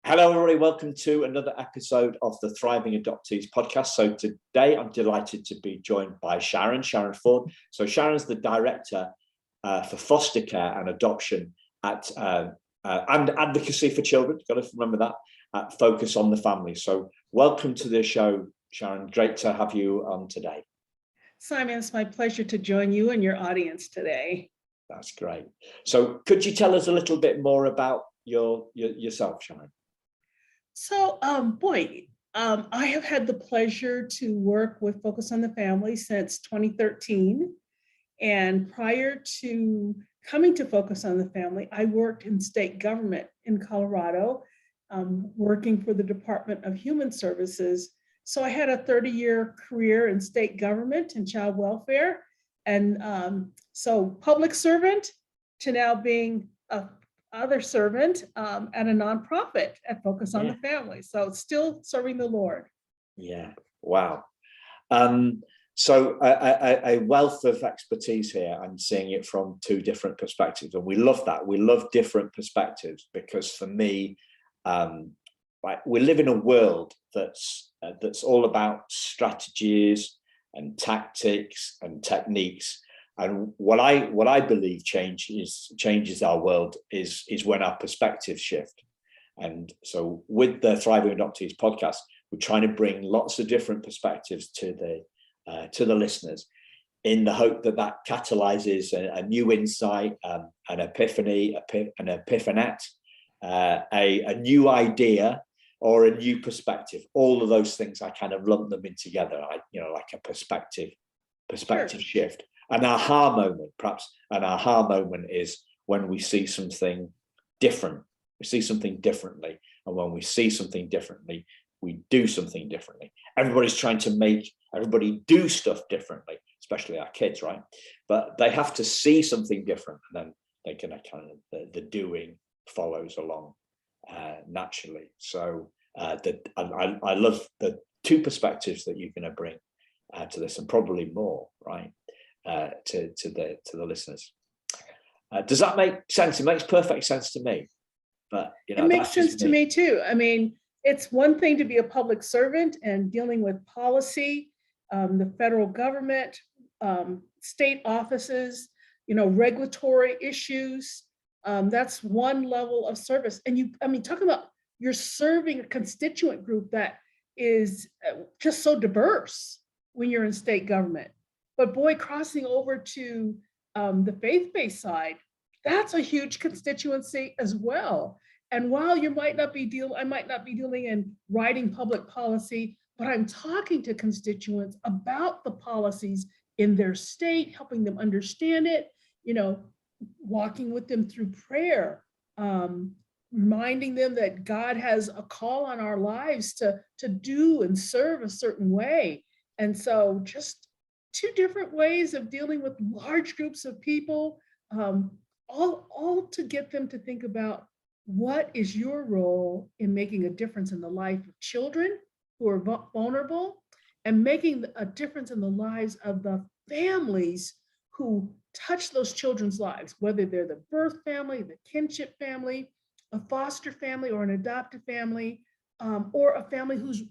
Hello, everybody. Welcome to another episode of the Thriving Adoptees podcast. So today I'm delighted to be joined by Sharen Ford. So Sharon's the director for foster care and adoption at and advocacy for children. Got to remember that at Focus on the Family. So welcome to the show, Sharen. Great to have you on today. Simon, it's my pleasure to join you and your audience today. That's great. So could you tell us a little bit more about yourself, Sharen? So, I have had the pleasure to work with Focus on the Family since 2013. And prior to coming to Focus on the Family, I worked in state government in Colorado, working for the Department of Human Services. So I had a 30-year career in state government and child welfare. And so public servant to now being a other servant at a nonprofit at Focus on the Family. So still serving the Lord. Yeah. Wow. So a wealth of expertise here. I'm seeing it from two different perspectives, and we love that. We love different perspectives because for me, we live in a world that's all about strategies and tactics and techniques. And what I believe changes our world is when our perspectives shift. And so with the Thriving Adoptees podcast, we're trying to bring lots of different perspectives to the listeners, in the hope that catalyzes a new insight, an epiphany, an epiphanet, a new idea, or a new perspective. All of those things, I kind of lump them in together, like a perspective shift. An aha moment, perhaps an aha moment is when we see something different. We see something differently. And when we see something differently, we do something differently. Everybody's trying to make everybody do stuff differently, especially our kids, right? But they have to see something different, and then they can the doing follows along naturally. So I love the two perspectives that you're going to bring to this, and probably more, right? To the listeners. Does that make sense? It makes perfect sense to me. But it makes sense to me too. I mean, it's one thing to be a public servant and dealing with policy, the federal government, state offices, regulatory issues. That's one level of service. And talking about you're serving a constituent group that is just so diverse when you're in state government. But boy, crossing over to the faith-based side, that's a huge constituency as well. And while I might not be dealing in writing public policy, but I'm talking to constituents about the policies in their state, helping them understand it, walking with them through prayer, reminding them that God has a call on our lives to do and serve a certain way. And so just two different ways of dealing with large groups of people, all to get them to think about what is your role in making a difference in the life of children who are vulnerable, and making a difference in the lives of the families who touch those children's lives, whether they're the birth family, the kinship family, a foster family, or an adoptive family, or a family who's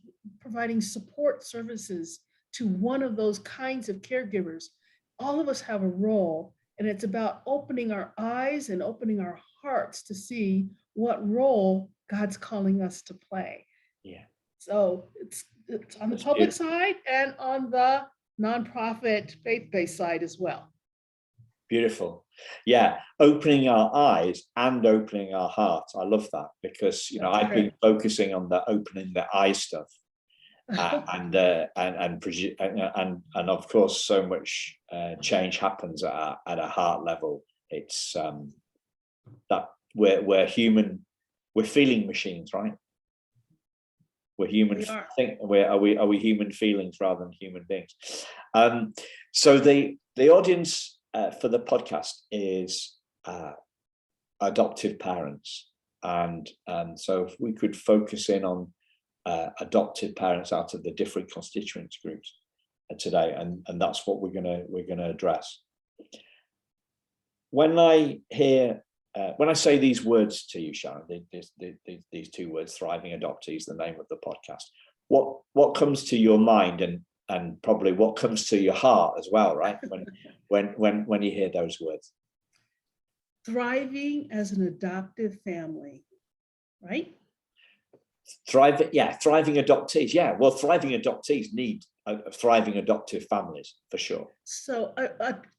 providing support services to one of those kinds of caregivers. All of us have a role, and it's about opening our eyes and opening our hearts to see what role God's calling us to play. Yeah. So it's on the public side and on the nonprofit faith-based side as well. Beautiful. Yeah, opening our eyes and opening our hearts. I love that because I've been focusing on the opening the eye stuff. And of course, so much change happens at a heart level. It's that we're human, we're feeling machines, right? We're human. Are we human feelings rather than human beings? So the audience for the podcast is adoptive parents, and so if we could focus in on adopted parents out of the different constituents groups today, and that's what we're gonna address. When I hear when I say these words to you, Sharon, these two words, thriving adoptees, the name of the podcast, what comes to your mind, and probably what comes to your heart as well, right? When you hear those words. Thriving as an adoptive family, right? Thriving adoptees. Yeah, well, thriving adoptees need thriving adoptive families for sure. So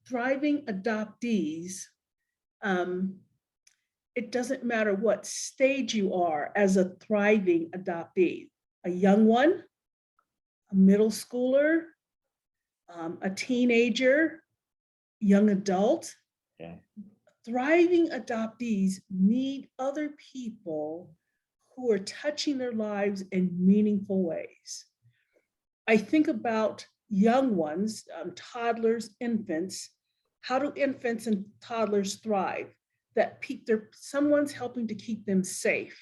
thriving adoptees, it doesn't matter what stage you are as a thriving adoptee, a young one, a middle schooler, a teenager, young adult. Yeah. Thriving adoptees need other people who are touching their lives in meaningful ways. I think about young ones, toddlers, infants. How do infants and toddlers thrive? That someone's helping to keep them safe.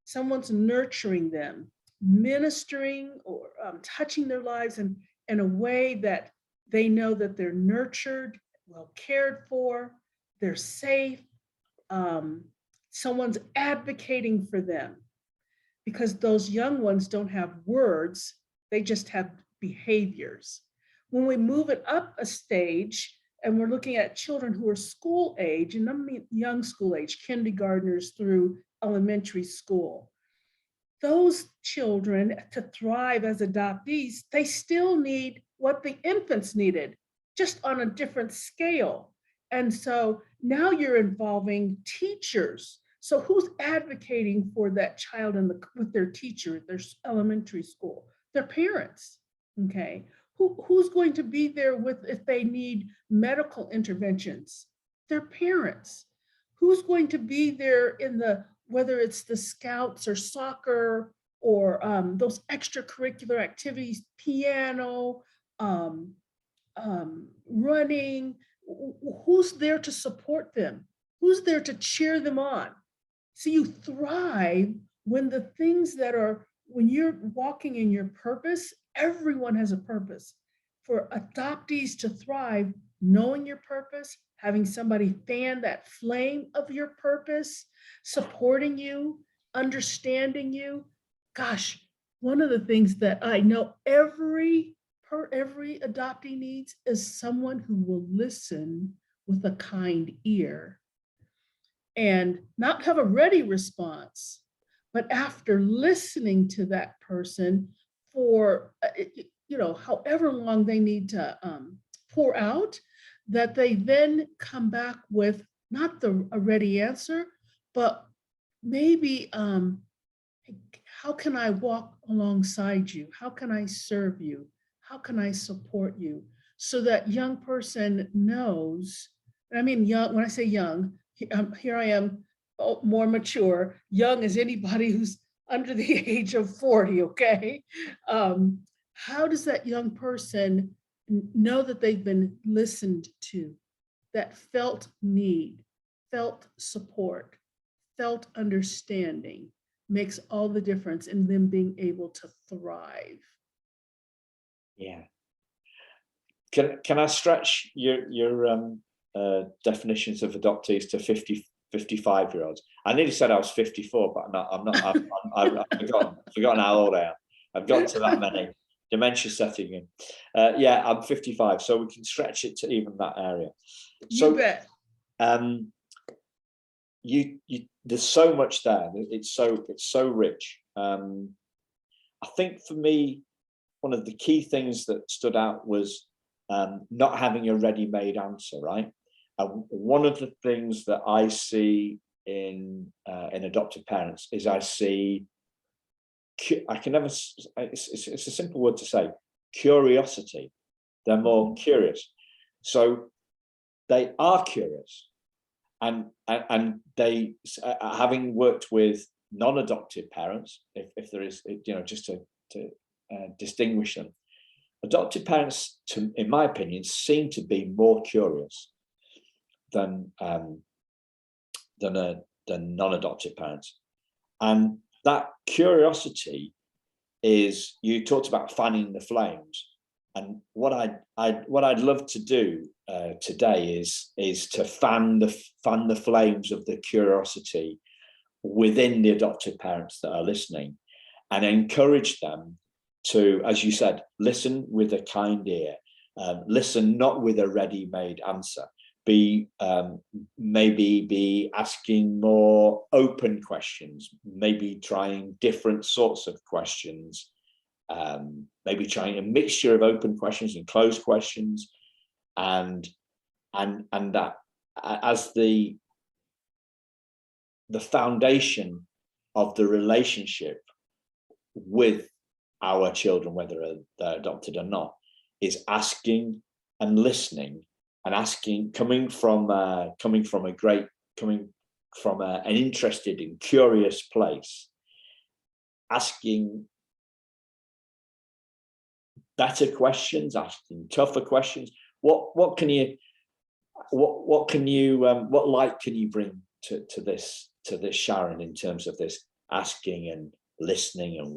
Someone's nurturing them, ministering or touching their lives in a way that they know that they're nurtured, well cared for, they're safe. Someone's advocating for them, because those young ones don't have words, they just have behaviors. When we move it up a stage and we're looking at children who are school age, and I mean young school age, kindergartners through elementary school, those children, to thrive as adoptees, they still need what the infants needed, just on a different scale. And so now you're involving teachers. So who's advocating for that child with their teacher at their elementary school? Their parents, okay? Who's going to be there if they need medical interventions? Their parents. Who's going to be there whether it's the scouts or soccer or those extracurricular activities, piano, running? Who's there to support them? Who's there to cheer them on? So you thrive when when you're walking in your purpose. Everyone has a purpose. For adoptees to thrive, knowing your purpose, having somebody fan that flame of your purpose, supporting you, understanding you. Gosh, one of the things that I know every adoptee needs is someone who will listen with a kind ear and not have a ready response, but after listening to that person for however long they need to pour out, that they then come back with not a ready answer, but maybe how can I walk alongside you? How can I serve you? How can I support you? So that young person knows, I mean, young, when I say young, here I am, more mature. Young as anybody who's under the age of 40, okay? How does that young person know that they've been listened to, that felt need, felt support, felt understanding, makes all the difference in them being able to thrive? Yeah. Can I stretch your definitions of adoptees to 55-year-olds? I nearly said I was 54, but I'm not. I've forgotten how old I am. I've got to that many. Dementia setting in. Yeah, I'm 55, so we can stretch it to even that area. So, you bet. There's so much there. It's so rich. I think for me, one of the key things that stood out was not having a ready-made answer, right? One of the things that I see in adoptive parents is it's a simple word to say, curiosity. They're more curious. So they are curious. And they, having worked with non-adoptive parents, if there is, just to distinguish them, adoptive parents, in my opinion, seem to be more curious than non-adoptive parents. And that curiosity is, you talked about fanning the flames. And what I'd love to do today is to fan the flames of the curiosity within the adoptive parents that are listening, and encourage them to, as you said, listen with a kind ear, listen not with a ready-made answer. Maybe be asking more open questions, maybe trying different sorts of questions. Maybe trying a mixture of open questions and closed questions, and that as the foundation of the relationship with our children, whether they're adopted or not, is asking and listening, and asking, coming from an interested and curious place, asking better questions, asking tougher questions. What light can you bring to this, Sharen, in terms of this asking and listening, and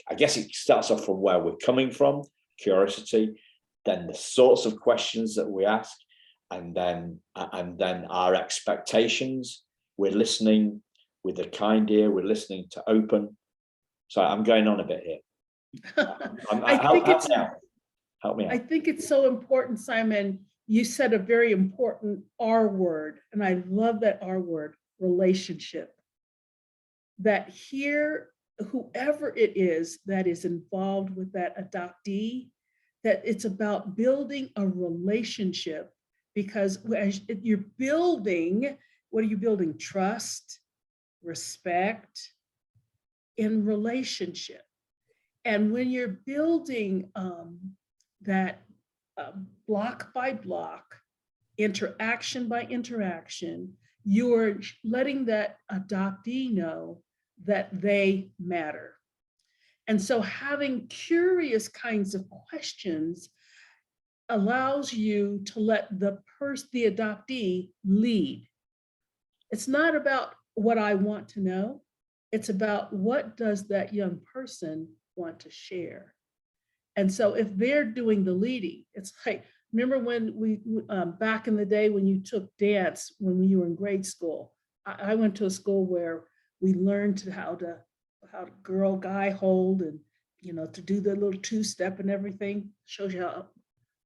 I guess it starts off from where we're coming from, curiosity, then the sorts of questions that we ask, and then our expectations. We're listening with a kind ear, we're listening to open. So I'm going on a bit here. Help me out. I think it's so important, Simon. You said a very important R word, and I love that R word, relationship. That here, whoever it is that is involved with that adoptee, that it's about building a relationship, because as you're building, what are you building? Trust, respect, in relationship. And when you're building that block by block, interaction by interaction, you're letting that adoptee know that they matter. And so having curious kinds of questions allows you to let the adoptee lead. It's not about what I want to know. It's about what does that young person want to share. And so if they're doing the leading, it's like, remember when we, back in the day when you took dance, when you were in grade school, I went to a school where we learned how to girl guy hold, and, you know, to do the little two-step and everything. Shows you how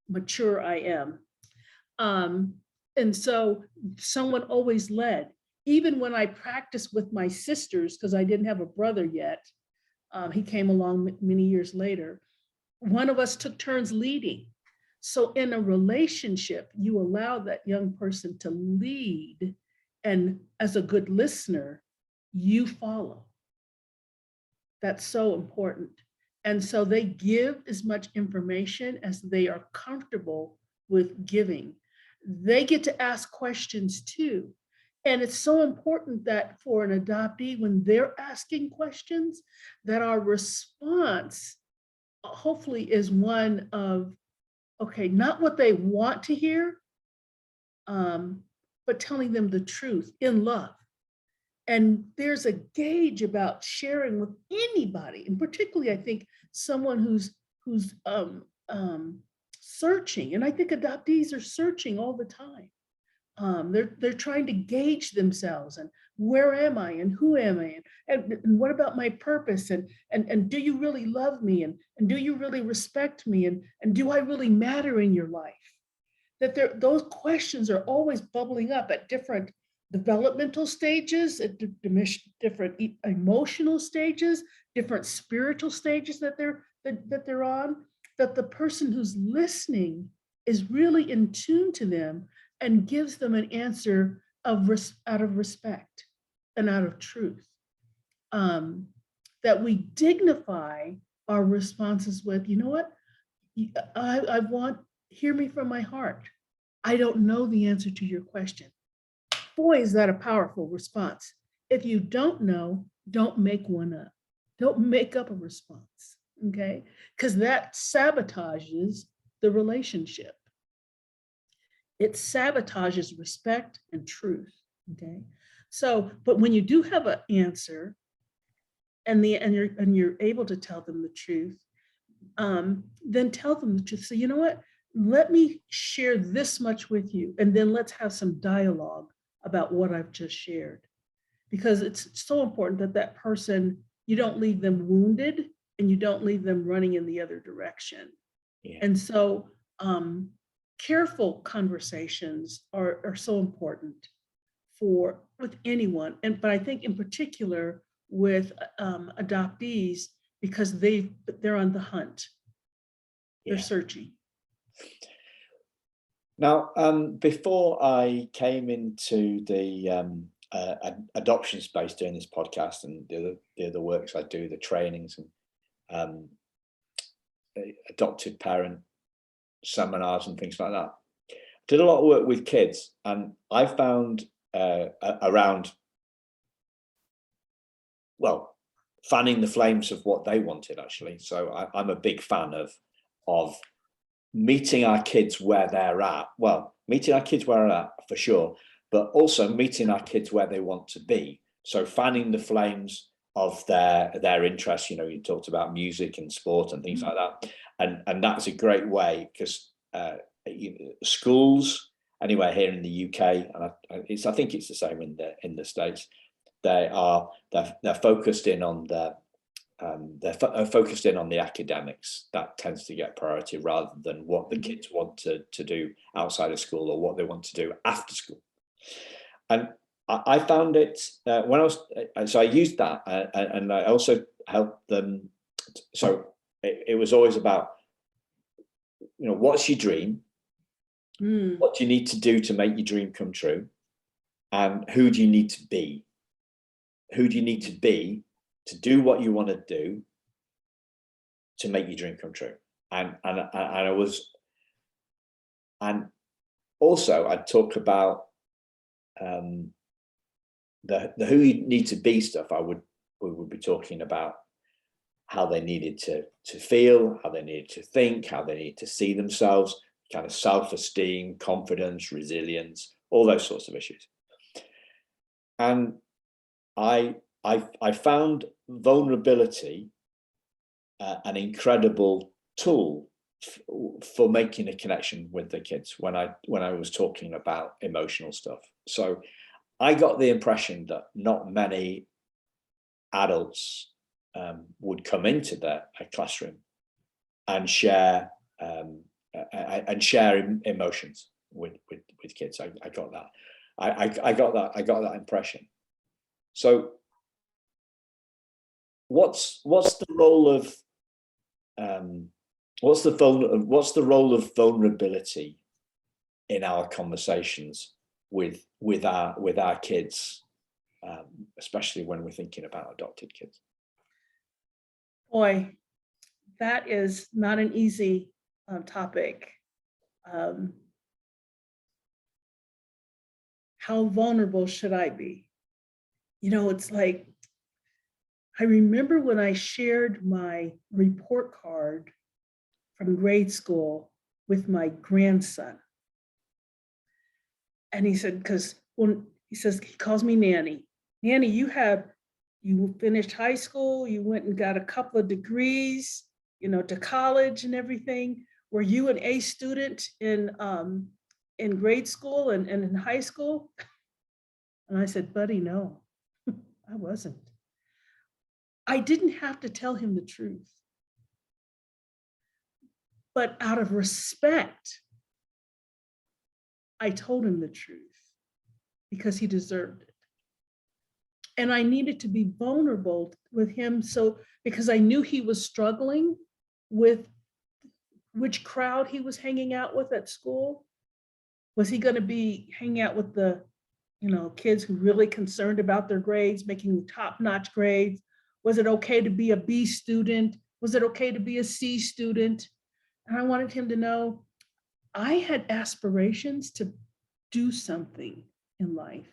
mature I am. And so someone always led. Even when I practiced with my sisters, because I didn't have a brother yet, he came along many years later, one of us took turns leading. So in a relationship, you allow that young person to lead, and as a good listener, you follow. That's so important. And so they give as much information as they are comfortable with giving. They get to ask questions too. And it's so important that for an adoptee, when they're asking questions, that our response hopefully is one of, okay, not what they want to hear, but telling them the truth in love. And there's a gauge about sharing with anybody, and particularly I think someone who's searching, and I think adoptees are searching all the time. They're trying to gauge themselves, and where am I, and who am I, and what about my purpose, and do you really love me, and do you really respect me, and do I really matter in your life? That those questions are always bubbling up at different developmental stages, at different emotional stages, different spiritual stages that they're on. That the person who's listening is really in tune to them and gives them an answer out of respect and out of truth. That we dignify our responses with, you know what, I want, hear me from my heart. I don't know the answer to your question. Boy, is that a powerful response. If you don't know, don't make one up. Don't make up a response, okay? Because that sabotages the relationship. It sabotages respect and truth, okay? So, but when you do have an answer and you're able to tell them the truth, then tell them the truth. So you know what? Let me share this much with you, and then let's have some dialogue about what I've just shared. Because it's so important that that person, you don't leave them wounded and you don't leave them running in the other direction. Yeah. And so careful conversations are so important with anyone. But I think in particular with adoptees, because they're on the hunt. They're searching. Now, before I came into the adoption space doing this podcast and the other works I do, the trainings and adopted parent seminars and things like that, did a lot of work with kids, and I found around, well, fanning the flames of what they wanted, actually. So I'm a big fan of meeting our kids where they're at. Well, meeting our kids where they're at for sure, but also meeting our kids where they want to be. So fanning the flames of their interests. You know, you talked about music and sport and things like that, and that's a great way, because schools anywhere here in the UK, and I think it's the same in the States. They're focused in on focused in on the academics. That tends to get priority rather than what the kids want to do outside of school or what they want to do after school. And I found it when I was, so I used that, and I also helped them. So it was always about, you know, what's your dream? What do you need to do to make your dream come true? And who do you need to be? Who do you need to be to do what you want to do to make your dream come true? And also I'd talk about the who you need to be stuff. We would be talking about how they needed to feel, how they needed to think, how they needed to see themselves, kind of self-esteem, confidence, resilience, all those sorts of issues. And I found vulnerability an incredible tool for making a connection with the kids when I was talking about emotional stuff. So I got the impression that not many adults would come into their classroom and share emotions with kids. I got that. I got that impression. So what's the role of vulnerability in our conversations with our kids, especially when we're thinking about adopted kids? Boy, that is not an easy topic. How vulnerable should I be? You know, it's like, I remember when I shared my report card from grade school with my grandson. And he said, because when he calls me Nanny. Nanny, you finished high school, you went and got a couple of degrees, you know, to college and everything. Were you an A student in grade school and in high school? And I said, buddy, no, I wasn't. I didn't have to tell him the truth. But out of respect, I told him the truth because he deserved it. And I needed to be vulnerable with him, because I knew he was struggling with which crowd he was hanging out with at school. Was he going to be hanging out with the, kids who really concerned about their grades, making top-notch grades? Was it okay to be a B student? Was it okay to be a C student? And I wanted him to know I had aspirations to do something in life.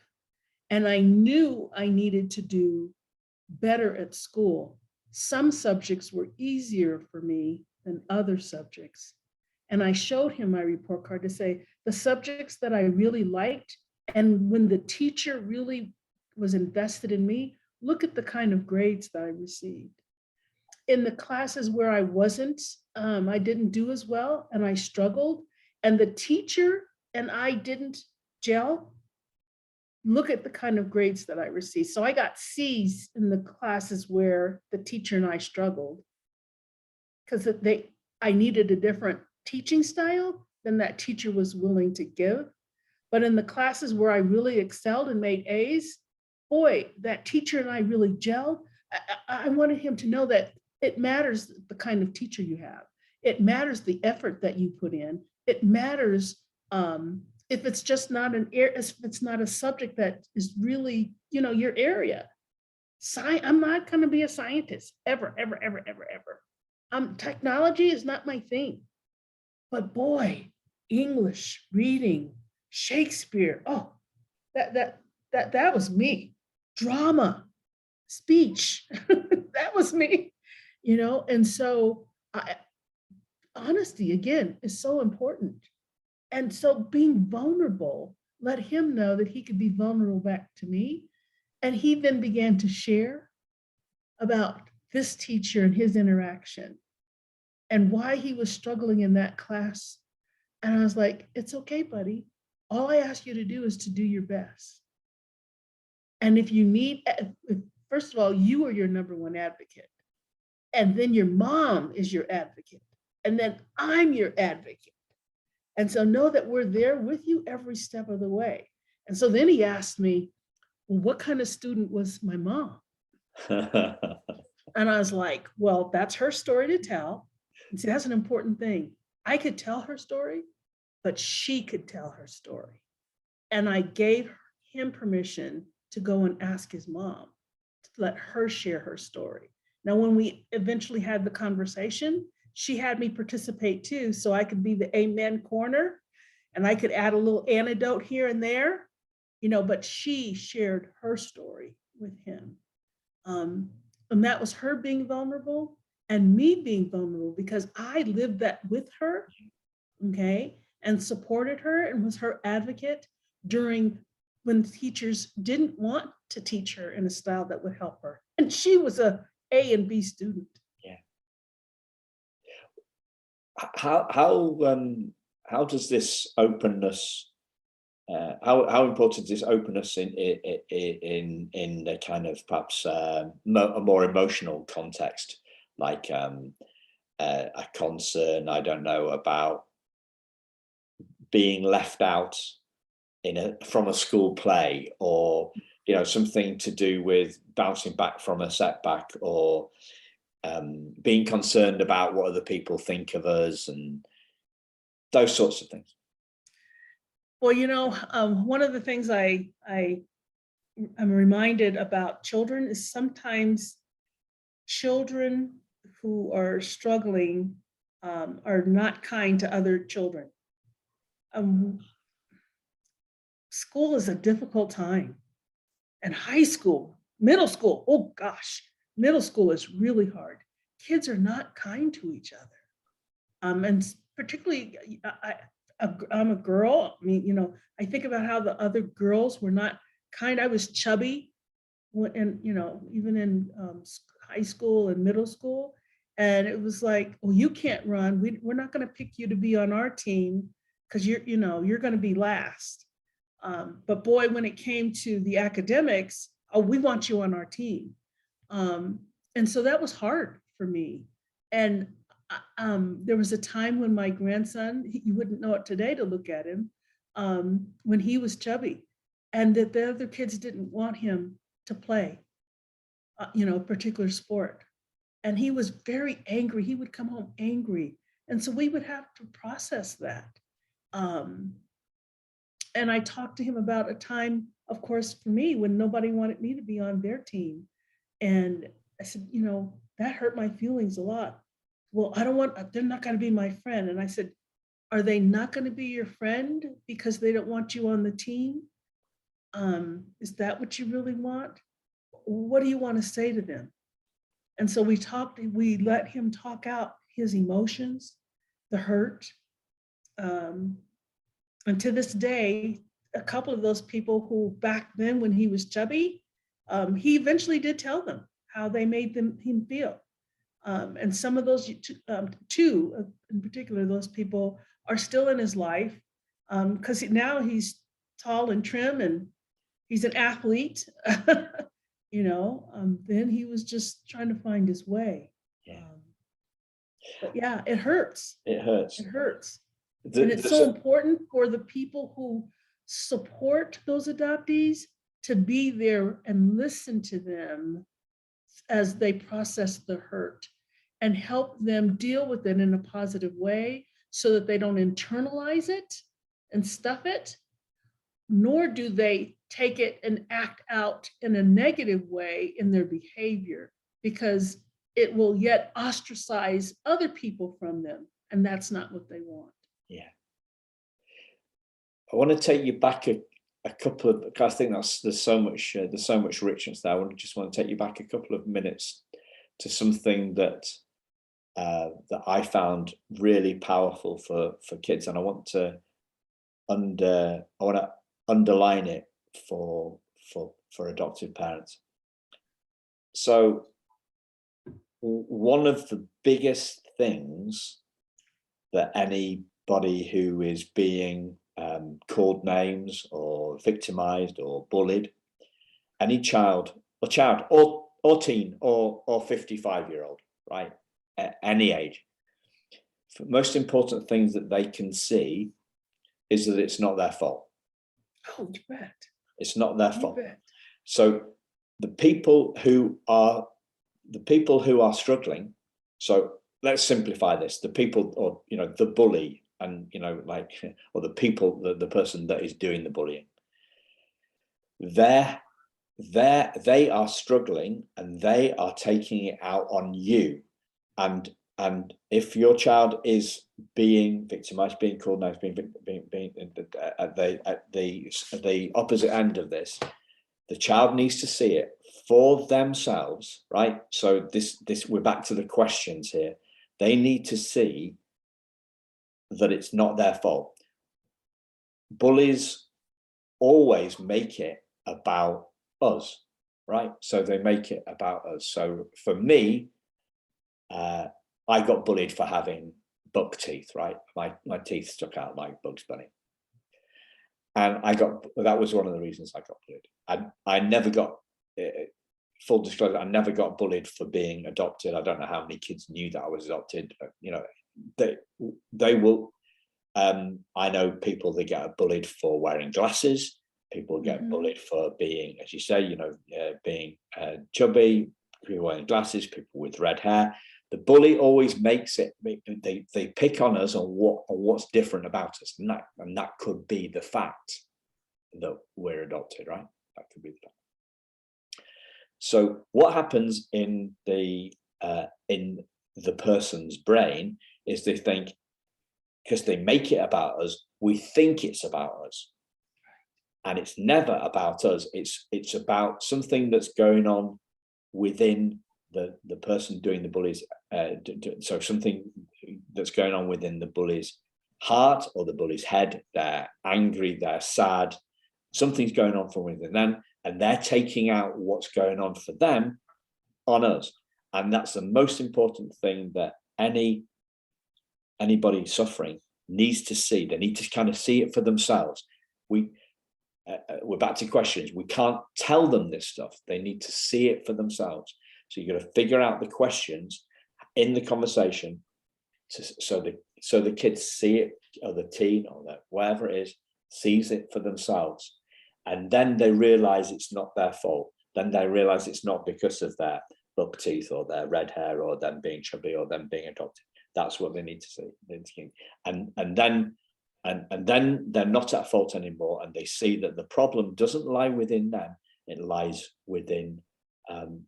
And I knew I needed to do better at school. Some subjects were easier for me than other subjects. And I showed him my report card to say the subjects that I really liked, and when the teacher really was invested in me, look at the kind of grades that I received. in the classes where I wasn't, I didn't do as well and I struggled, and the teacher and I didn't gel, look at the kind of grades that I received. So I got C's in the classes where the teacher and I struggled because I needed a different teaching style than that teacher was willing to give. But in the classes where I really excelled and made A's, boy, that teacher and I really gelled. I wanted him to know that it matters the kind of teacher you have. It matters the effort that you put in. It matters if it's just not if it's not a subject that is really, your area. I'm not going to be a scientist ever, ever, ever, ever, ever. Technology is not my thing. But boy, English, reading, Shakespeare, oh, that was me. Drama, speech, that was me, and so honesty again is so important. And so being vulnerable, let him know that he could be vulnerable back to me. And he then began to share about this teacher and his interaction and why he was struggling in that class. And I was like, it's okay, buddy. All I ask you to do is to do your best. And if you need, first of all, you are your number one advocate. And then your mom is your advocate. And then I'm your advocate. And so know that we're there with you every step of the way. And so then he asked me, well, what kind of student was my mom? And I was like, well, that's her story to tell. And see, that's an important thing. I could tell her story, but she could tell her story. And I gave him permission to go and ask his mom to let her share her story. Now, when we eventually had the conversation, she had me participate too, so I could be the amen corner and I could add a little anecdote here and there, but she shared her story with him. And that was her being vulnerable and me being vulnerable because I lived that with her, okay, and supported her and was her advocate during when teachers didn't want to teach her in a style that would help her. And she was a A and B student. How does this openness? How important is this openness in a kind of perhaps a more emotional context, like a concern, I don't know, about being left out from a school play, or something to do with bouncing back from a setback, or being concerned about what other people think of us and those sorts of things? Well, one of the things I'm reminded about children is sometimes children who are struggling are not kind to other children. School is a difficult time, and high school, middle school, oh gosh, middle school is really hard. Kids are not kind to each other. And particularly, I'm a girl. I mean, I think about how the other girls were not kind. I was chubby, and even in high school and middle school. And it was like, well, you can't run. We're not going to pick you to be on our team because you're going to be last. But boy, when it came to the academics, oh, we want you on our team. And so that was hard for me. And there was a time when my grandson, you wouldn't know it today to look at him, when he was chubby, and that the other kids didn't want him to play, a particular sport. And he was very angry. He would come home angry. And so we would have to process that. And I talked to him about a time, of course, for me, when nobody wanted me to be on their team. And I said, that hurt my feelings a lot. Well, they're not going to be my friend. And I said, are they not going to be your friend because they don't want you on the team? Is that what you really want? What do you want to say to them? And so we let him talk out his emotions, the hurt. And to this day, a couple of those people who back then when he was chubby, he eventually did tell them how they made him feel. And some of those two in particular, those people are still in his life, because now he's tall and trim and he's an athlete. Then he was just trying to find his way. Yeah. But yeah, it hurts. It hurts. It hurts. And it's so important for the people who support those adoptees to be there and listen to them as they process the hurt and help them deal with it in a positive way so that they don't internalize it and stuff it, nor do they take it and act out in a negative way in their behavior, because it will yet ostracize other people from them. And that's not what they want. Yeah. I want to take you back a couple of, because I think there's so much richness there. I just want to take you back a couple of minutes to something that I found really powerful for kids, and I want to underline it for adoptive parents. So one of the biggest things that anybody who is being called names or victimized or bullied, any child or teen or 55-year-old, right, at any age, the most important things that they can see is that it's not their fault. Oh, you bet. It's not their fault. Bet. So the people who are struggling, so let's simplify this, the people, or the bully, and or the people, the person that is doing the bullying, they are struggling and they are taking it out on you. And if your child is being victimized, being called names, being at the opposite end of this, the child needs to see it for themselves, right? So this we're back to the questions here. They need to see that it's not their fault. Bullies always make it about us, right? So they make it about us. So for me, I got bullied for having buck teeth, right? My teeth stuck out like Bugs Bunny. And that was one of the reasons I got bullied. I never got, full disclosure, I never got bullied for being adopted. I don't know how many kids knew that I was adopted, but they will, I know people that get bullied for wearing glasses. People get bullied for being, as you say, being chubby, people wearing glasses, people with red hair. The bully always makes it, they pick on us on what's different about us. And that could be the fact that we're adopted, right? That could be the fact. So what happens in the person's brain is they think, because they make it about us, we think it's about us. And it's never about us. It's about something that's going on within the person doing the bullies. So something that's going on within the bully's heart or the bully's head. They're angry, they're sad. Something's going on from within them, and they're taking out what's going on for them on us. And that's the most important thing that anybody suffering needs to see. They need to kind of see it for themselves. We're back to questions. We can't tell them this stuff. They need to see it for themselves. So you've got to figure out the questions in the conversation so the kids see it, or the teen, or whatever it is, sees it for themselves. And then they realize it's not their fault. Then they realize it's not because of their buck teeth or their red hair or them being chubby or them being adopted. That's what they need to see. And then they're not at fault anymore, and they see that the problem doesn't lie within them, it lies within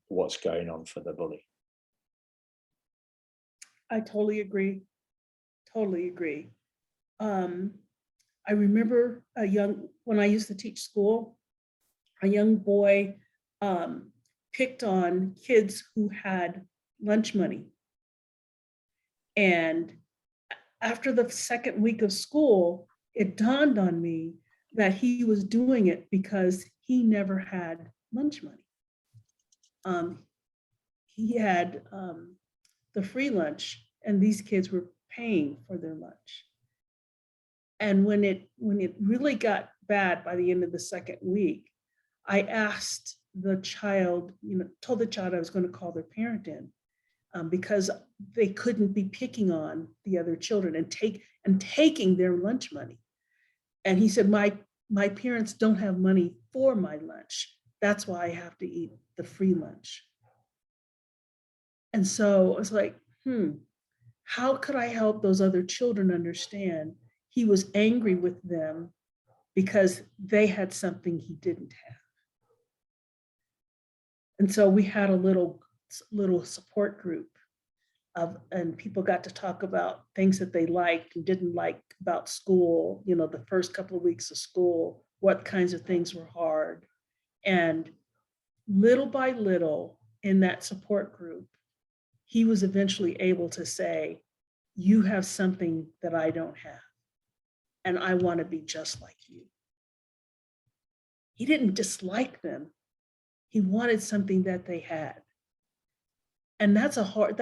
what's going on for the bully. I totally agree. Totally agree. I remember when I used to teach school, a young boy picked on kids who had lunch money. And after the second week of school, it dawned on me that he was doing it because he never had lunch money. He had the free lunch, and these kids were paying for their lunch. And when it really got bad by the end of the second week, I asked the child, told the child I was going to call their parent in, because they couldn't be picking on the other children and taking their lunch money. And he said, my parents don't have money for my lunch. That's why I have to eat the free lunch. And so I was like, how could I help those other children understand he was angry with them because they had something he didn't have? And so we had a little support group and people got to talk about things that they liked and didn't like about school, the first couple of weeks of school, what kinds of things were hard. And little by little in that support group, he was eventually able to say, you have something that I don't have, and I want to be just like you. He didn't dislike them. He wanted something that they had. And that's hard,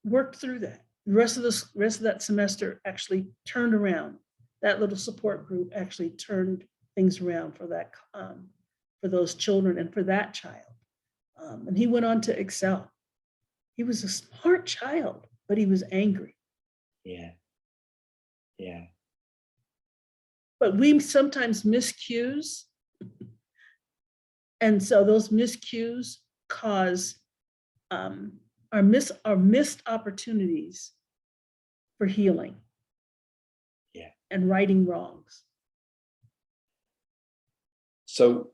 worked through that. The rest of that semester actually turned around. That little support group actually turned things around for that, for those children and for that child. And he went on to excel. He was a smart child, but he was angry. Yeah. But we sometimes miss cues. And so those miscues cause our missed opportunities for healing. Yeah. And righting wrongs. So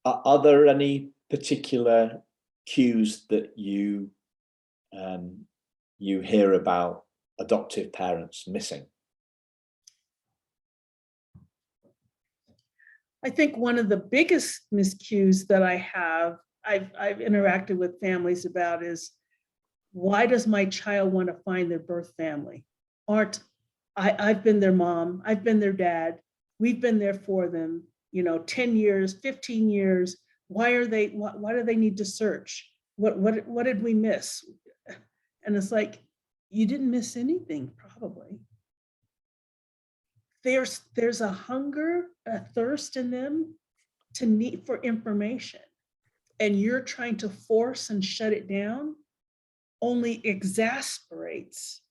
are there any particular cues that you hear about adoptive parents missing? I think one of the biggest miscues that I've interacted with families about is, why does my child want to find their birth family? I've been their mom, I've been their dad, we've been there for them, 10 years, 15 years. Why do they need to search? What did we miss? And it's like, you didn't miss anything, probably. There's a hunger, a thirst in them to need for information, and you're trying to force and shut it down only exasperates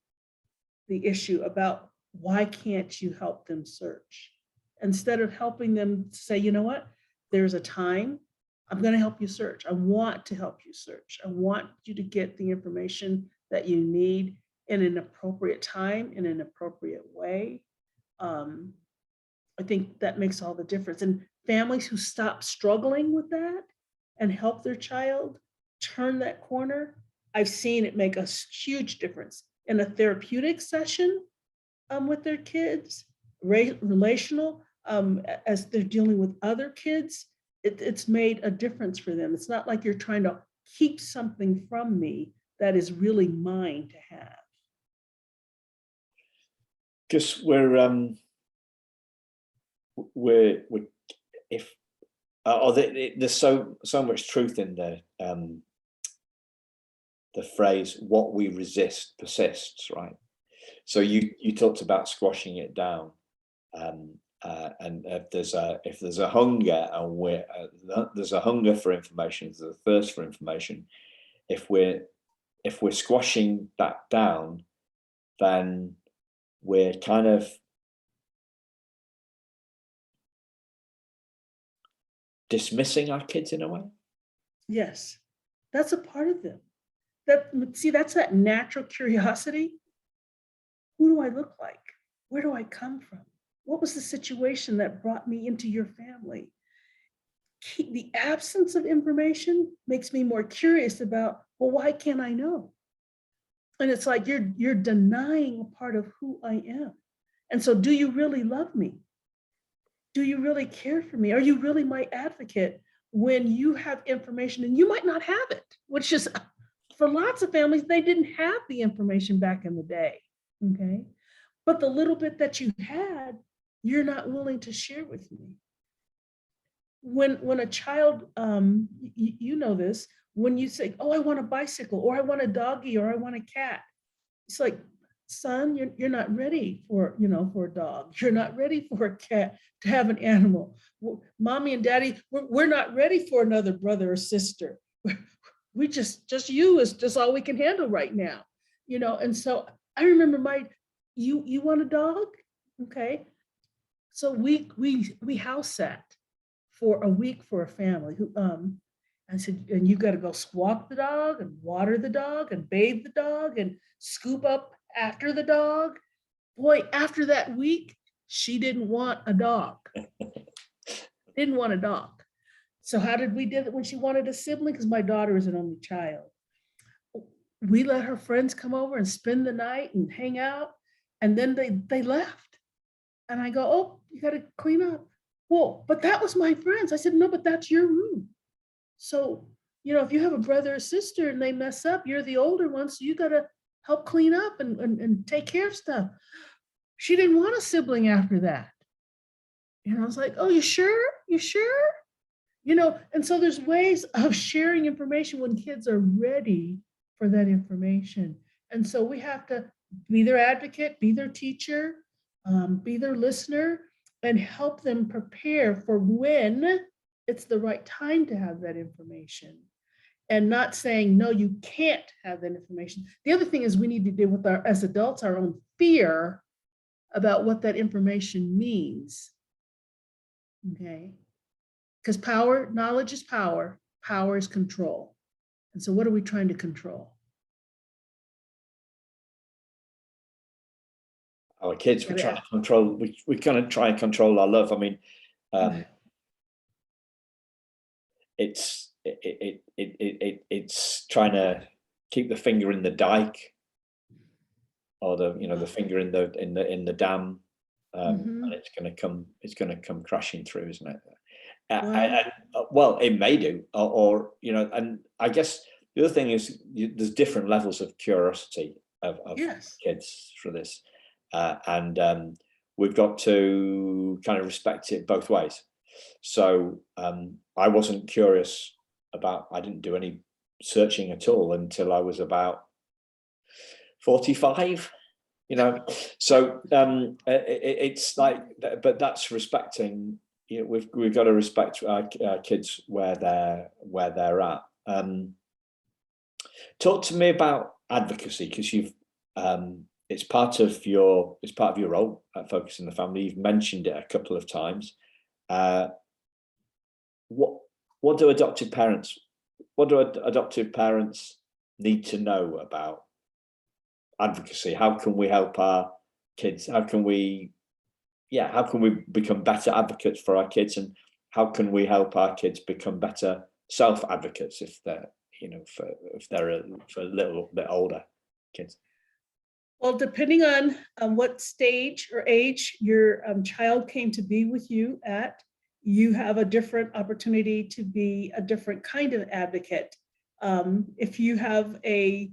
the issue about why can't you help them search? Instead of helping them say, you know what, there's a time, I'm going to help you search. I want to help you search. I want you to get the information that you need in an appropriate time, in an appropriate way. I think that makes all the difference. And families who stop struggling with that and help their child turn that corner, I've seen it make a huge difference in a therapeutic session with their kids, relational, as they're dealing with other kids. It's made a difference for them. It's not like you're trying to keep something from me that is really mine to have. Just there's so much truth in the phrase, what we resist persists, right? So you talked about squashing it down, and if there's a hunger, and there's a hunger for information, there's a thirst for information. If we're squashing that down, then we're kind of dismissing our kids in a way. Yes, that's a part of them. That's that natural curiosity. Who do I look like? Where do I come from? What was the situation that brought me into your family? The absence of information makes me more curious about, well, why can't I know? And it's like you're denying a part of who I am. And so, do you really love me? Do you really care for me? Are you really my advocate when you have information and you might not have it? Which is, for lots of families, they didn't have the information back in the day, okay? But the little bit that you had, you're not willing to share with me. When a child, you know this, when you say, oh, I want a bicycle, or I want a doggy, or I want a cat, it's like, son, you're not ready for, for a dog. You're not ready for a cat, to have an animal. Mommy and daddy, we're not ready for another brother or sister. We just you is just all we can handle right now, And so I remember you want a dog? Okay. So we house sat for a week for a family who, I said, and you got to go walk the dog and water the dog and bathe the dog and scoop up after the dog. Boy, after that week, she didn't want a dog. Didn't want a dog. So how did we do it when she wanted a sibling? Because my daughter is an only child. We let her friends come over and spend the night and hang out. And then they left. And I go, oh, you got to clean up. Well, but that was my friends. I said, no, but that's your room. So, if you have a brother or sister and they mess up, you're the older one. So you got to help clean up and take care of stuff. She didn't want a sibling after that. And I was like, oh, you sure? You sure? And so there's ways of sharing information when kids are ready for that information. And so we have to be their advocate, be their teacher, be their listener, and help them prepare for when it's the right time to have that information, and not saying, no, you can't have that information. The other thing is we need to deal with as adults, our own fear about what that information means. Okay. Because knowledge is power is control. And so what are we trying to control? Our kids, we're trying to control, we're going to try and control our love. I mean, it's trying to keep the finger in the dike, or the finger in the dam, and it's going to come crashing through, isn't it? Well, it may do, or and I guess the other thing is there's different levels of curiosity of yes. kids for this, and we've got to kind of respect it both ways. So I wasn't curious I didn't do any searching at all until I was about 45, so it's like, but that's respecting, we've got to respect our kids where they're at. Talk to me about advocacy, because you've it's part of your role at Focus on the Family. You've mentioned it a couple of times. What do adoptive parents need to know about advocacy? How can we help our kids? How can we become better advocates for our kids, and how can we help our kids become better self-advocates if they're for a little bit older kids? Well, depending on what stage or age your child came to be with you at, you have a different opportunity to be a different kind of advocate. If you have a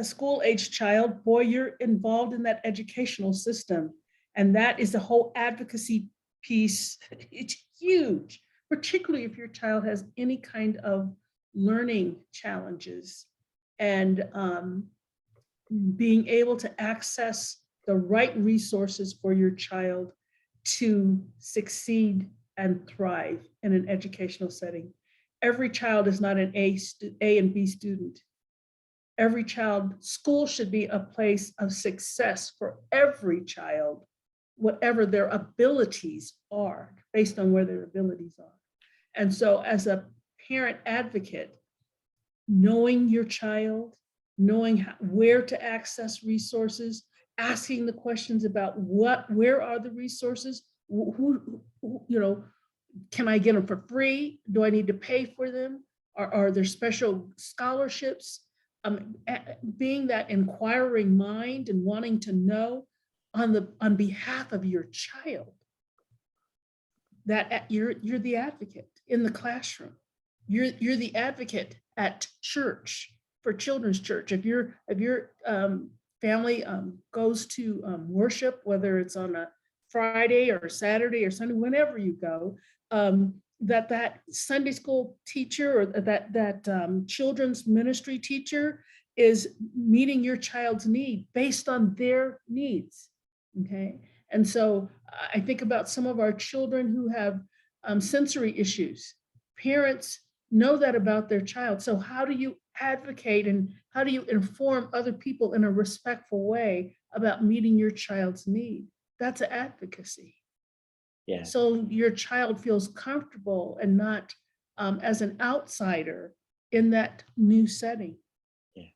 school-age child, boy, you're involved in that educational system. And that is the whole advocacy piece. It's huge, particularly if your child has any kind of learning challenges, and being able to access the right resources for your child to succeed and thrive in an educational setting. Every child is not an A and B student. Every school should be a place of success for every child, whatever their abilities are, based on where their abilities are. And so as a parent advocate, knowing your child, knowing where to access resources, asking the questions about where are the resources, who can I get them for free? Do I need to pay for them? Are there special scholarships? Being that inquiring mind and wanting to know on behalf of your child, that you're the advocate in the classroom. You're the advocate at church, for children's church. If your family goes to worship, whether it's on a Friday or Saturday or Sunday, whenever you go, that Sunday school teacher or that children's ministry teacher is meeting your child's need based on their needs. Okay. And so I think about some of our children who have sensory issues. Parents know that about their child. So how do you advocate and how do you inform other people in a respectful way about meeting your child's need? That's advocacy. Yeah. So your child feels comfortable and not as an outsider in that new setting. Yeah.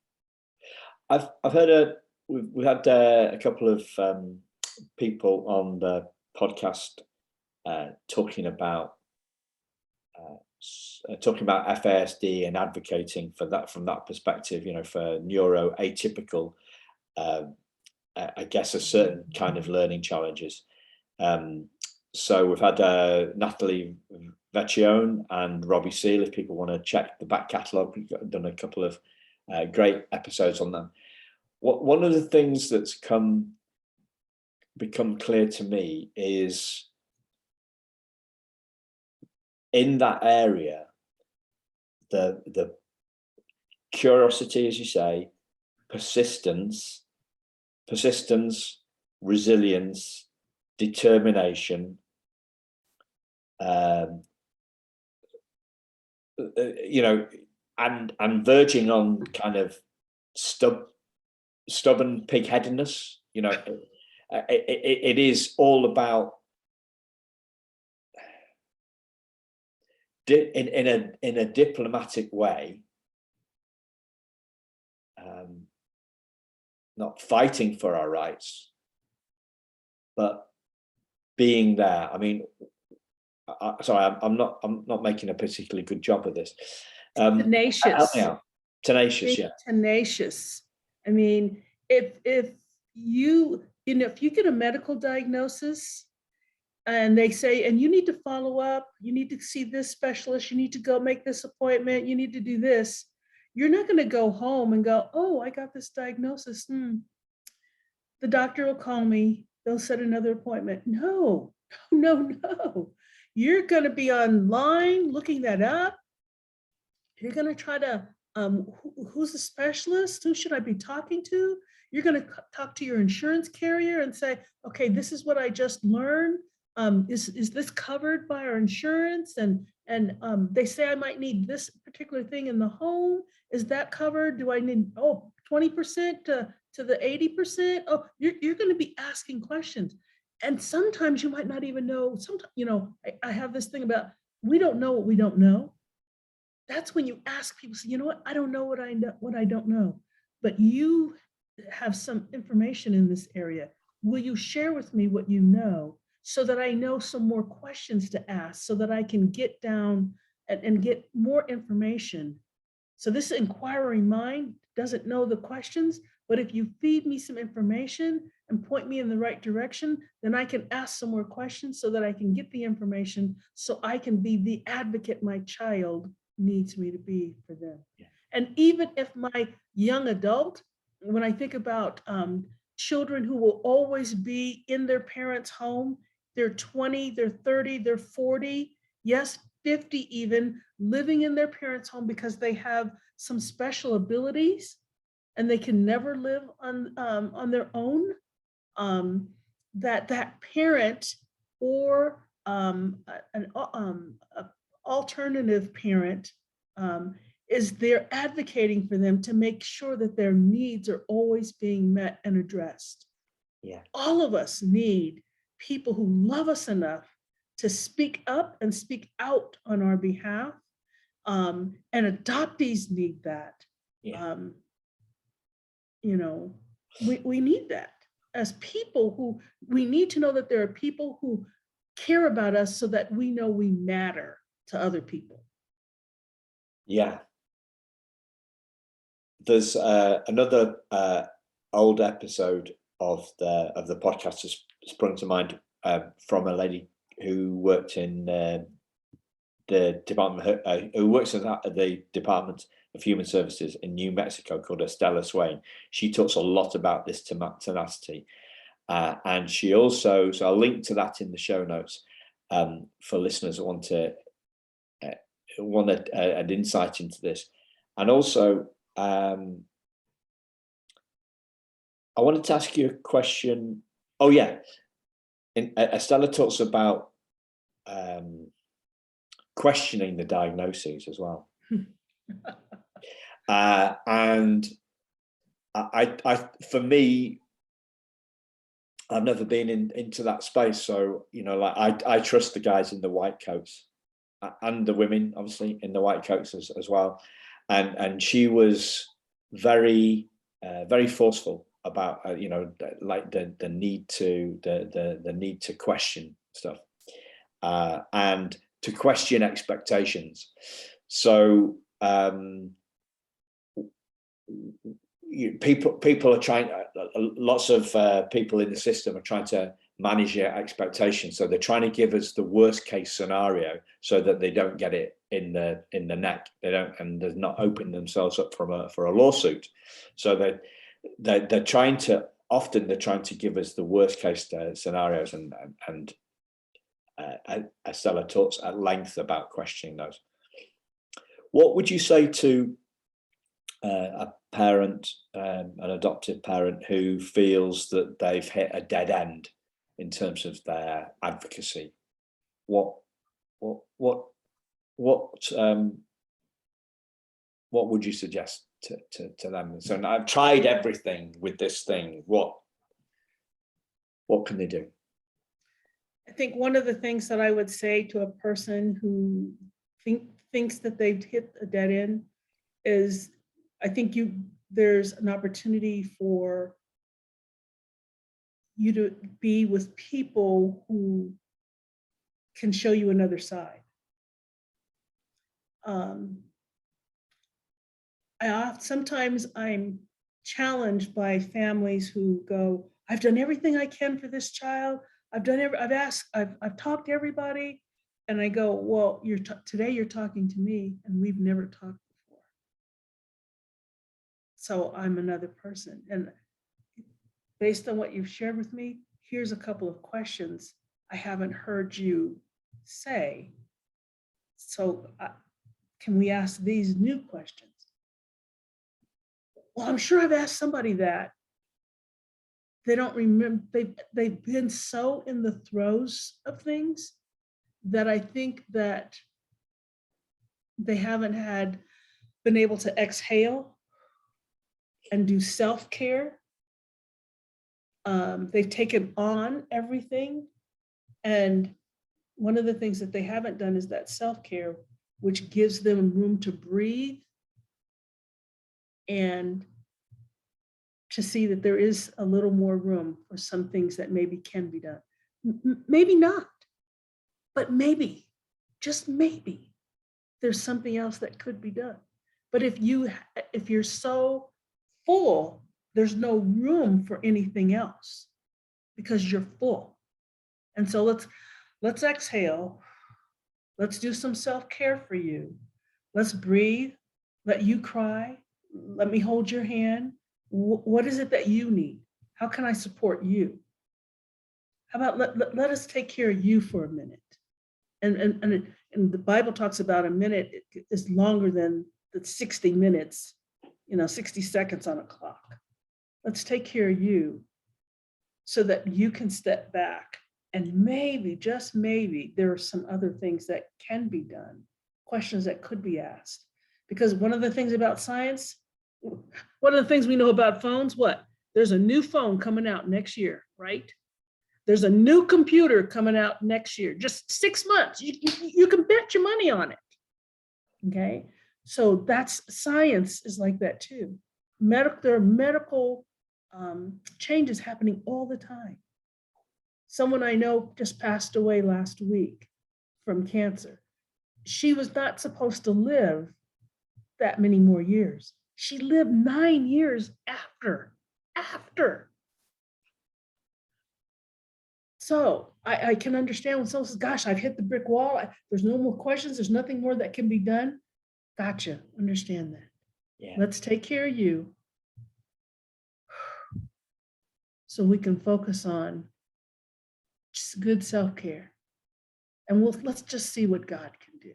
I've heard we've had a couple of people on the podcast talking about FASD and advocating for that from that perspective, for neuroatypical, I guess, a certain kind of learning challenges. So we've had Natalie Vecchione and Robbie Seal. If people want to check the back catalogue, we've done a couple of great episodes on them. One of the things that's become clear to me is in that area, the curiosity, as you say, persistence, resilience, determination, and verging on kind of stubborn pig-headedness. It is all about in a diplomatic way, not fighting for our rights, but being there. I mean, I'm not making a particularly good job of this. Tenacious. Tenacious, yeah. Tenacious. I mean, if you get a medical diagnosis and they say, and you need to follow up, you need to see this specialist, you need to go make this appointment, you need to do this, you're not going to go home and go, oh, I got this diagnosis. The doctor will call me. They'll set another appointment. No. You're going to be online looking that up. You're going to try to, who's the specialist? Who should I be talking to? You're going to talk to your insurance carrier and say, okay, this is what I just learned. Is this covered by our insurance? And they say I might need this particular thing in the home. Is that covered? Do I need 20% to the 80%? Oh, you're going to be asking questions. And sometimes you might not even know. Sometimes, I have this thing about we don't know what we don't know. That's when you ask people, say, you know what? I don't know what I don't know, but you have some information in this area. Will you share with me what you know so that I know some more questions to ask so that I can get down and get more information? So this inquiring mind doesn't know the questions, but if you feed me some information and point me in the right direction, then I can ask some more questions so that I can get the information so I can be the advocate my child needs me to be for them. Yeah. And even if my young adult, when I think about children who will always be in their parents' home, they're 20, they're 30, they're 40, yes, 50 even, living in their parents' home because they have some special abilities and they can never live on their own, that parent or an alternative parent is there advocating for them to make sure that their needs are always being met and addressed. Yeah. All of us need people who love us enough to speak up and speak out on our behalf, and adoptees need that. Yeah. We need that as people who we need to know that there are people who care about us so that we know we matter to other people. Yeah. There's another old episode of the podcast has sprung to mind from a lady who worked in the department, who works at the Department of Human Services in New Mexico, called Estella Swain. She talks a lot about this tenacity, and she also, so I'll link to that in the show notes for listeners that want to want an insight into this. And also, I wanted to ask you a question. Oh yeah, Estella talks about questioning the diagnoses as well. And I, for me, I've never been into that space. So, you know, like I trust the guys in the white coats and the women, obviously, in the white coats as well. And she was very, very forceful about, you know, like the need to question stuff and to question expectations. So people are trying, lots of people in the system are trying to manage their expectations. So they're trying to give us the worst case scenario so that they don't get it in the neck. They don't, and they're not opening themselves up for a lawsuit. So they're trying to, often they're trying to give us the worst case scenarios, and Estella talks at length about questioning those. What would you say to a parent, an adoptive parent, who feels that they've hit a dead end in terms of their advocacy? What would you suggest to them? So I've tried everything with this thing. What can they do? I think one of the things that I would say to a person who thinks that they've hit a dead end is, I think there's an opportunity for you to be with people who can show you another side. Sometimes I'm challenged by families who go, I've done everything I can for this child. I've talked to everybody. And I go, well, today you're talking to me, and we've never talked before. So I'm another person. And based on what you've shared with me, here's a couple of questions I haven't heard you say. So can we ask these new questions? Well, I'm sure I've asked somebody that. They don't remember, they've been so in the throes of things that I think that they haven't been able to exhale and do self-care. They've taken on everything. And one of the things that they haven't done is that self-care, which gives them room to breathe and to see that there is a little more room for some things that maybe can be done. Maybe not, but maybe, just maybe, there's something else that could be done. But if you're so full, there's no room for anything else because you're full. And so let's exhale. Let's do some self-care for you. Let's breathe, let you cry. Let me hold your hand. What is it that you need? How can I support you? How about let us take care of you for a minute? And the Bible talks about a minute is longer than the 60 minutes, 60 seconds on a clock. Let's take care of you so that you can step back, and maybe, just maybe, there are some other things that can be done, questions that could be asked. Because one of the things about science, one of the things we know about phones, what? There's a new phone coming out next year, right? There's a new computer coming out next year, just 6 months. You can bet your money on it, okay? So that's, science is like that too. There are medical changes happening all the time. Someone I know just passed away last week from cancer. She was not supposed to live that many more years. She lived 9 years after. So I can understand when someone says, gosh, I've hit the brick wall. There's no more questions. There's nothing more that can be done. Gotcha, understand that. Yeah. Let's take care of you so we can focus on just good self-care. And let's just see what God can do.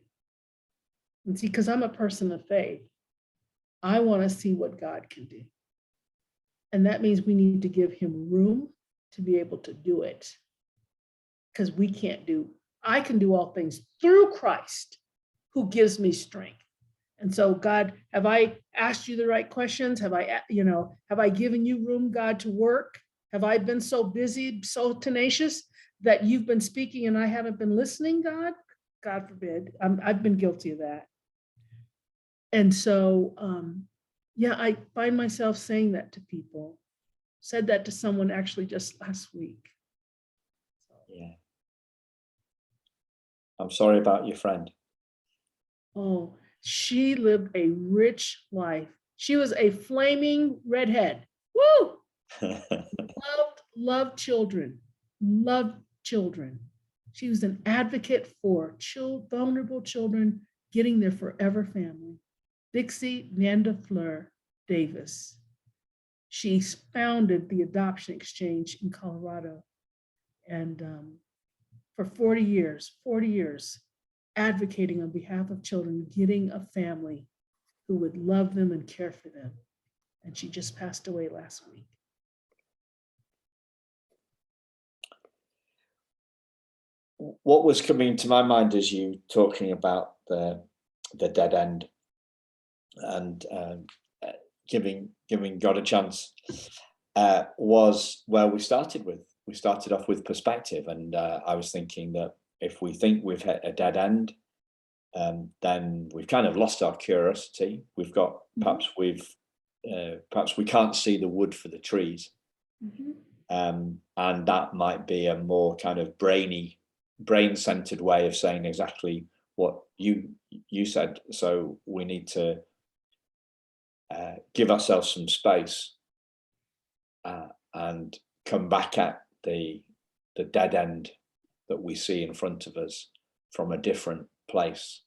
And see, because I'm a person of faith, I want to see what God can do. And that means we need to give him room to be able to do it. Because I can do all things through Christ who gives me strength. And so, God, have I asked you the right questions? Have I given you room, God, to work? Have I been so busy, so tenacious that you've been speaking and I haven't been listening, God? God forbid. I've been guilty of that. And so, I find myself saying that to people. Said that to someone actually just last week. Yeah. I'm sorry about your friend. Oh, she lived a rich life. She was a flaming redhead. Woo! Loved children. Loved children. She was an advocate for vulnerable children getting their forever family. Dixie Vandefleur Davis. She founded the Adoption Exchange in Colorado. And for 40 years, advocating on behalf of children, getting a family who would love them and care for them. And she just passed away last week. What was coming to my mind as you talking about the dead end and giving God a chance was where we started with. We started off with perspective, and I was thinking that if we think we've hit a dead end, then we've kind of lost our curiosity. We've got perhaps we can't see the wood for the trees, and that might be a more kind of brain-centered way of saying exactly what you said. So we need to give ourselves some space and come back at the dead end that we see in front of us from a different place.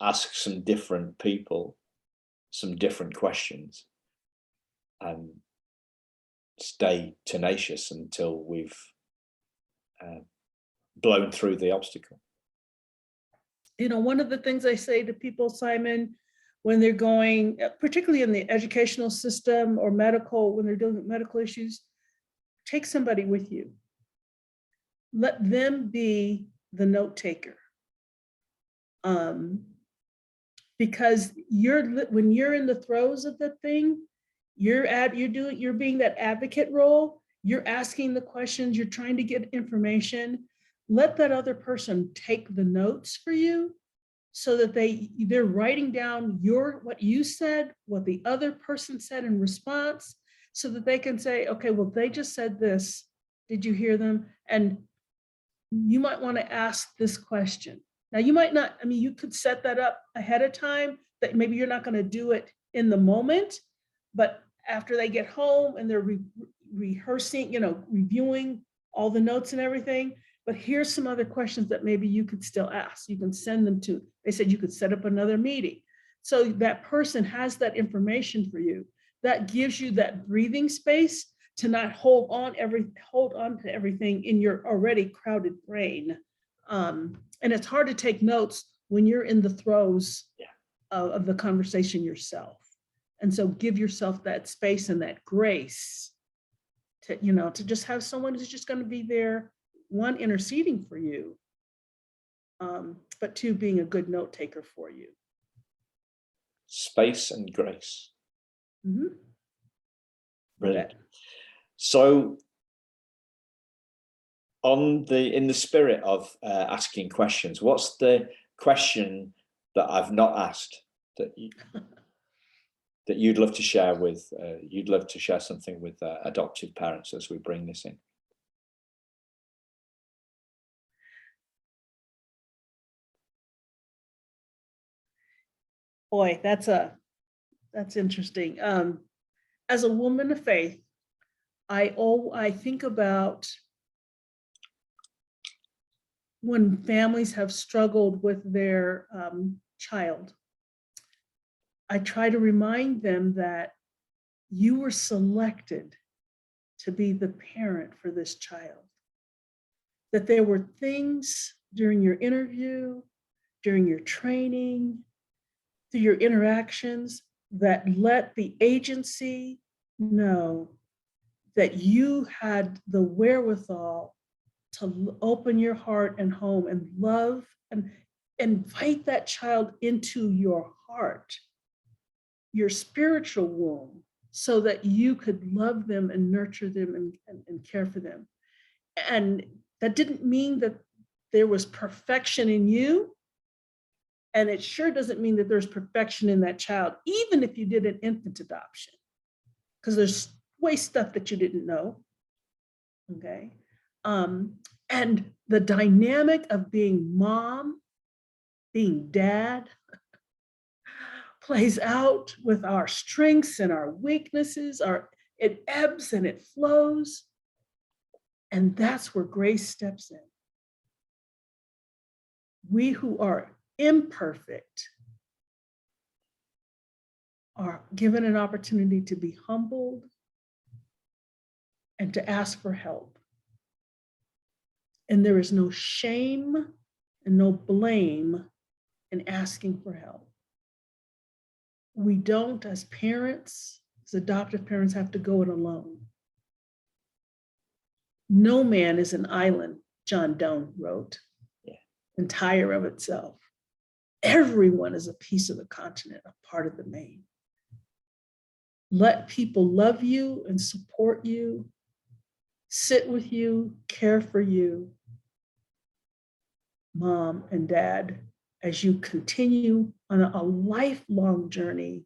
Ask some different people some different questions and stay tenacious until we've blown through the obstacle. One of the things I say to people, Simon, when they're going, particularly in the educational system or medical, when they're dealing with medical issues, take somebody with you. Let them be the note taker. Because when you're in the throes of the thing, you're being that advocate role. You're asking the questions. You're trying to get information. Let that other person take the notes for you, so that they're writing down what you said, what the other person said in response, so that they can say, okay, well, they just said this. Did you hear them? And you might want to ask this question. Now, you might not, you could set that up ahead of time, that maybe you're not going to do it in the moment, but after they get home and they're rehearsing, reviewing all the notes and everything. But here's some other questions that maybe you could still ask. You can send them to, they said you could set up another meeting. So that person has that information for you. That gives you that breathing space to not hold on to everything in your already crowded brain. And it's hard to take notes when you're in the throes of the conversation yourself. And so give yourself that space and that grace to just have someone who's just going to be there, one, interceding for you, but two, being a good note taker for you. Space and grace. Mm-hmm. Brilliant. So in the spirit of asking questions, what's the question that I've not asked that you'd love to share with, you'd love to share something with adoptive parents as we bring this in? Boy, that's interesting. As a woman of faith, I think about when families have struggled with their child. I try to remind them that you were selected to be the parent for this child. That there were things during your interview, during your training, through your interactions, that let the agency know that you had the wherewithal to open your heart and home and love and invite that child into your heart, your spiritual womb, so that you could love them and nurture them and care for them. And that didn't mean that there was perfection in you. And it sure doesn't mean that there's perfection in that child, even if you did an infant adoption, because there's way stuff that you didn't know. Okay. And the dynamic of being mom, being dad, plays out with our strengths and our weaknesses. It ebbs and it flows. And that's where grace steps in. We who are imperfect are given an opportunity to be humbled and to ask for help. And there is no shame and no blame in asking for help. We don't, as parents, as adoptive parents, have to go it alone. No man is an island, John Donne wrote, entire of itself. Everyone is a piece of the continent, a part of the main. Let people love you and support you, sit with you, care for you, mom and dad, as you continue on a lifelong journey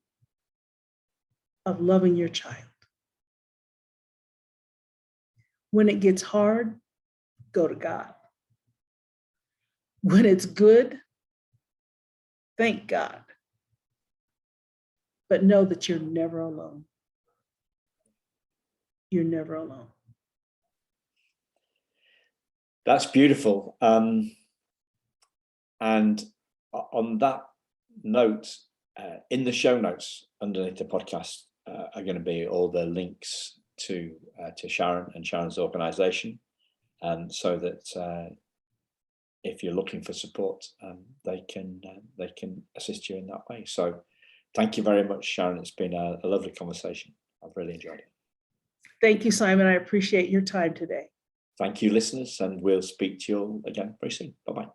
of loving your child. When it gets hard, go to God. When it's good, thank God. But know that you're never alone. You're never alone. That's beautiful. And on that note, in the show notes underneath the podcast are going to be all the links to Sharen and Sharen's organization, so that if you're looking for support, they can assist you in that way. So thank you very much, Sharen. It's been a lovely conversation. I've really enjoyed it. Thank you, Simon. I appreciate your time today. Thank you, listeners, and we'll speak to you all again very soon. Bye-bye.